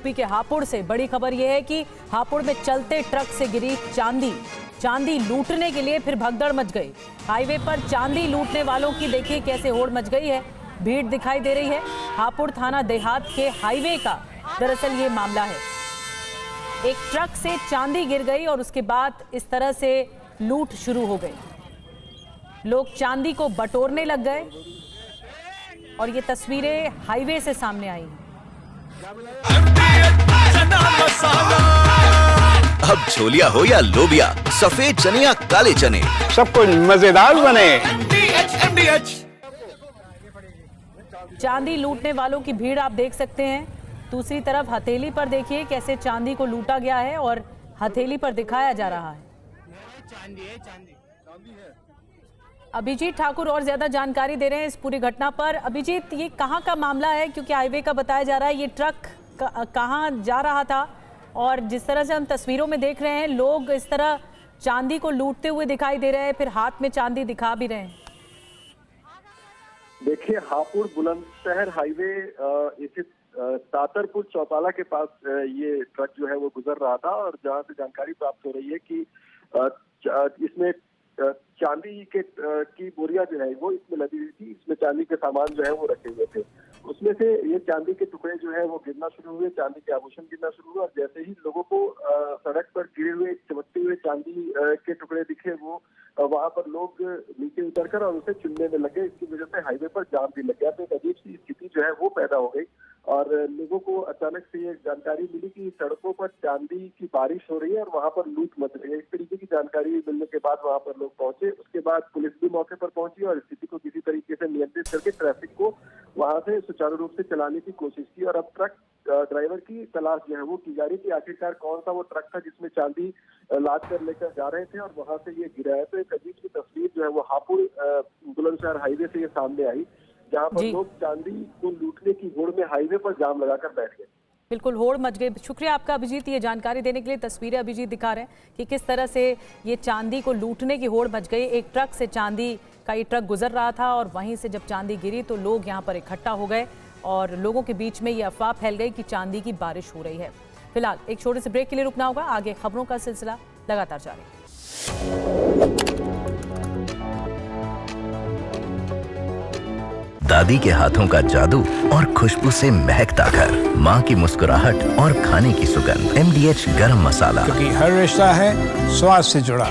UP के हापुड़ से बड़ी खबर यह है कि हापुड़ में चलते ट्रक से गिरी चांदी लूटने के लिए फिर भगदड़ मच गई। हाईवे पर चांदी लूटने वालों की देखिए कैसे होड़ मच गई है, भीड़ दिखाई दे रही है। हापुड़ थाना देहात के हाईवे का दरअसल ये मामला है। एक ट्रक से चांदी गिर गई और उसके बाद इस तरह से लूट शुरू हो गई। लोग चांदी को बटोरने लग गए और ये तस्वीरें हाईवे से सामने आई हैं। अब छोलिया हो या लोबिया, सफेद चने या काले चने, सब कुछ मजेदार बने। चांदी लूटने वालों की भीड़ आप देख सकते हैं। दूसरी तरफ हथेली पर देखिए कैसे चांदी को लूटा गया है और हथेली पर दिखाया जा रहा है। अभिजीत ठाकुर और ज्यादा जानकारी दे रहे हैं इस पूरी घटना पर। अभिजीत, ये कहां का मामला है? क्योंकि हाईवे का बताया जा रहा है। ये ट्रक कहां जा रहा था? और जिस तरह से हम तस्वीरों में देख रहे हैं, लोग इस तरह चांदी को लूटते हुए दिखाई दे रहे हैं, फिर हाथ में चांदी दिखा भी रहे हैं। देखिए, हापुड़ बुलंदशहर हाईवे स्थित तातरपुर चौपाला के पास ये ट्रक जो है वो गुजर रहा था और जहां से जानकारी प्राप्त हो रही है कि इसमें चांदी की बोरियां जो है वो इसमें लदी हुई थी। इसमें चांदी के सामान जो है वो रखे हुए थे। उसमें से ये चांदी के टुकड़े जो है वो गिरना शुरू हुए, चांदी के आभूषण गिरना शुरू हुए और जैसे ही लोगों को सड़क पर गिरे हुए चमकते हुए चांदी के टुकड़े दिखे, वो वहां पर लोग नीचे उतरकर और उसे चुनने में लगे। इसकी वजह से हाईवे पर जाम भी लग गया। तो एक अजीब सी स्थिति जो है वो पैदा हो गई और लोगों को अचानक से ये जानकारी मिली कि सड़कों पर चांदी की बारिश हो रही है और वहां पर लूट मच रही है। इस तरीके की जानकारी मिलने के बाद वहां पर लोग पहुंचे। उसके बाद पुलिस भी मौके पर पहुंची और स्थिति को किसी तरीके से नियंत्रित करके ट्रैफिक को वहां से सुचारू रूप से चलाने की कोशिश की और अब ट्रक ड्राइवर की तलाश जो है वो की जा रही थी। आखिरकार कौन सा वो ट्रक था जिसमें चांदी लाद कर लेकर जा रहे थे और वहां से ये गिरा है। तो एक अजीब सी तस्वीर जो है वो हापुड़ बुलंदशहर हाईवे से ये सामने आई, जहां पर लोग चांदी को लूटने की होड़ में हाईवे पर जाम लगाकर बैठ गए। बिल्कुल होड़ मच गई। शुक्रिया आपका अभिजीत, ये जानकारी देने के लिए। तस्वीरें अभिजीत दिखा रहे हैं कि किस तरह से ये चांदी को लूटने की होड़ मच गई। एक ट्रक से चांदी का ये ट्रक गुजर रहा था और वहीं से जब चांदी गिरी तो लोग यहाँ पर इकट्ठा हो गए और लोगों के बीच में ये अफवाह फैल गई कि चांदी की बारिश हो रही है। फिलहाल एक छोटे से ब्रेक के लिए रुकना होगा। आगे खबरों का सिलसिला लगातार जारी। दादी के हाथों का जादू और खुशबू से महकता घर, माँ की मुस्कुराहट और खाने की सुगंध। MDH गरम मसाला, क्योंकि हर रिश्ता है स्वाद से जुड़ा।